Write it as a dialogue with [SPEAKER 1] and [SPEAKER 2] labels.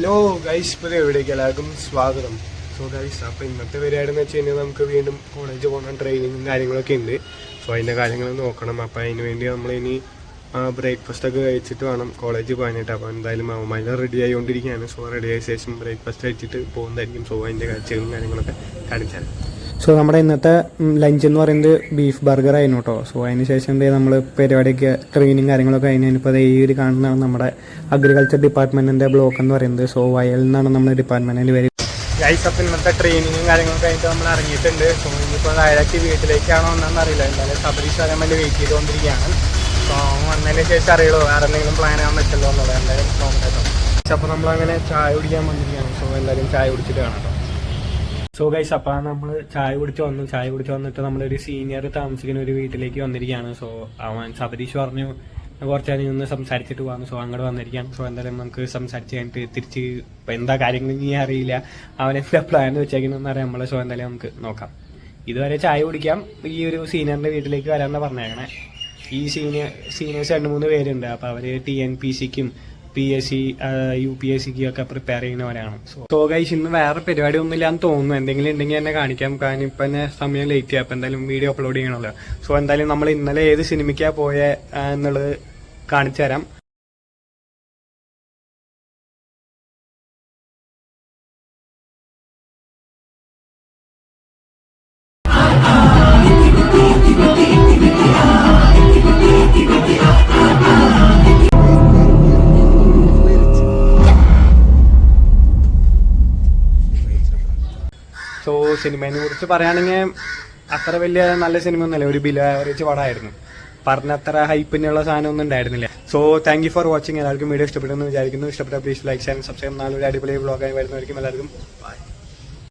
[SPEAKER 1] Hello guys, ഇപ്പോൾ എവിടേക്ക് എല്ലാവർക്കും സ്വാഗതം. സോ ഗൈസ്, അപ്പോൾ ഇന്നത്തെ പരിപാടിയെന്ന് വെച്ച് കഴിഞ്ഞാൽ നമുക്ക് വീണ്ടും കോളേജ് പോകണം, ട്രെയിനിങ്ങും കാര്യങ്ങളൊക്കെ ഉണ്ട്. സോ അതിൻ്റെ കാര്യങ്ങൾ നോക്കണം. അപ്പോൾ അതിന് വേണ്ടി നമ്മളിനി ബ്രേക്ക്ഫാസ്റ്റൊക്കെ കഴിച്ചിട്ട് വേണം കോളേജിൽ പോകാനായിട്ട്. അപ്പോൾ എന്തായാലും അവന്മാർ റെഡി ആയിക്കൊണ്ടിരിക്കുകയാണ്. സോ റെഡി ആയ ശേഷം ബ്രേക്ക്ഫാസ്റ്റ് കഴിച്ചിട്ട് പോകുന്നതായിരിക്കും. സോ അതിൻ്റെ കാഴ്ചകളും കാര്യങ്ങളൊക്കെ കാണിച്ചാൽ.
[SPEAKER 2] സോ നമ്മുടെ ഇന്നത്തെ ലഞ്ച് എന്ന് പറയുന്നത് ബീഫ് ബർഗർ ആയിരുന്നു കേട്ടോ. സോ അതിന് ശേഷം നമ്മൾ പരിപാടിയൊക്കെ ട്രെയിനിങ് കാര്യങ്ങളൊക്കെ കഴിഞ്ഞപ്പോൾ ഈ ഒരു കാണുന്നതാണ് നമ്മുടെ അഗ്രികൾച്ചർ ഡിപ്പാർട്ട്മെൻറ്റിൻ്റെ ബ്ലോക്ക് എന്ന് പറയുന്നത്. സോ വയലിൽ നിന്നാണ് നമ്മുടെ ഡിപ്പാർട്ട്മെൻറ്റിൽ വരും.
[SPEAKER 1] ഗൈസ്, അപ്പോൾ ഇന്നത്തെ ട്രെയിനിങ്ങും കാര്യങ്ങളൊക്കെ കഴിഞ്ഞിട്ട് നമ്മൾ ഇറങ്ങിയിട്ടുണ്ട്. സോ ഇനിയിപ്പോൾ ഡയറക്റ്റ് വീട്ടിലേക്കാണോ എന്നൊന്നും അറിയില്ല. എന്തായാലും സബരീഷ് വരാൻ വേണ്ടി വെയിറ്റ് ചെയ്തുകൊണ്ടിരിക്കുകയാണ്. സോ വന്നതിന് ശേഷം അറിയുള്ളൂ വേറെ എന്തെങ്കിലും പ്ലാൻ ആകാൻ പറ്റുള്ളൂ എന്നുള്ളത്. എന്തായാലും നോക്കട്ടോ. അപ്പോൾ നമ്മളങ്ങനെ ചായ കുടിക്കാൻ വന്നിരിക്കുകയാണ്. സോ എല്ലാവരും ചായ കുടിച്ചിട്ട് കാണാം കേട്ടോ. സോ ഗൈസ്, അപ്പോൾ നമ്മൾ ചായ കുടിച്ച് വന്നിട്ട് നമ്മളൊരു സീനിയർ താമസിക്കുന്ന ഒരു വീട്ടിലേക്ക് വന്നിരിക്കുകയാണ്. സോ അവൻ സബരീഷ് പറഞ്ഞു കുറച്ച് നേരം നിന്ന് സംസാരിച്ചിട്ട് പോകാം. സോ അങ്ങോട്ട് വന്നിരിക്കുകയാണ്. സോ എന്തായാലും നമുക്ക് സംസാരിച്ച് കഴിഞ്ഞിട്ട് തിരിച്ച് ഇപ്പം എന്താ കാര്യങ്ങൾ ഇനി അറിയില്ല, അവനെന്താ പ്ലാൻ വെച്ചേക്കുന്നതെന്ന് അറിയാം നമ്മൾ. സോ എന്തായാലും നമുക്ക് നോക്കാം. ഇതുവരെ ചായ കുടിക്കാം. ഈ ഒരു സീനിയറിൻ്റെ വീട്ടിലേക്ക് വരാമെന്ന് പറഞ്ഞേക്കണേ. ഈ സീനിയേഴ്സ് 2-3 പേരുണ്ട്. അപ്പോൾ അവർ TNPSCക്കും PSC UPSCക്കും ഒക്കെ പ്രിപ്പയർ ചെയ്യുന്നവരാണ്. സോ ഗൈസ്, ഇന്ന് വേറെ പരിപാടി ഒന്നും ഇല്ലാന്ന് തോന്നുന്നു. എന്തെങ്കിലും ഉണ്ടെങ്കിൽ എന്നെ കാണിക്കാം. കാരണം ഇപ്പം തന്നെ സമയം ലേറ്റ് ചെയ്യാം. അപ്പം എന്തായാലും വീഡിയോ അപ്ലോഡ് ചെയ്യണമല്ലോ. സോ എന്തായാലും നമ്മൾ ഇന്നലെ ഏത് സിനിമയ്ക്കാണ് പോയത് എന്നുള്ളത് കാണിച്ചു തരാം. സോ സിനിമയെ കുറിച്ച് പറയുകയാണെങ്കിൽ അത്ര വലിയ നല്ല സിനിമ ഒന്നുമല്ല. ഒരു ബിലോ ആവറേജ് പടമായിരുന്നു. പറഞ്ഞ അത്ര ഹൈപ്പിനുള്ള സാധനം ഒന്നും ഉണ്ടായിരുന്നില്ല. So thank you for watching. എല്ലാവർക്കും വീഡിയോ ഇഷ്ടപ്പെട്ടെന്ന് വിചാരിക്കുന്നു. ഇഷ്ടപ്പെട്ട പ്ലീസ് ലൈക്ക്, ഷെയർ, സബ്സ്ക്രൈബ്. നാളെ ഒരു അടിപൊളി വ്ളോഗായി വരുന്നതായിരിക്കും. എല്ലാവർക്കും ബൈ.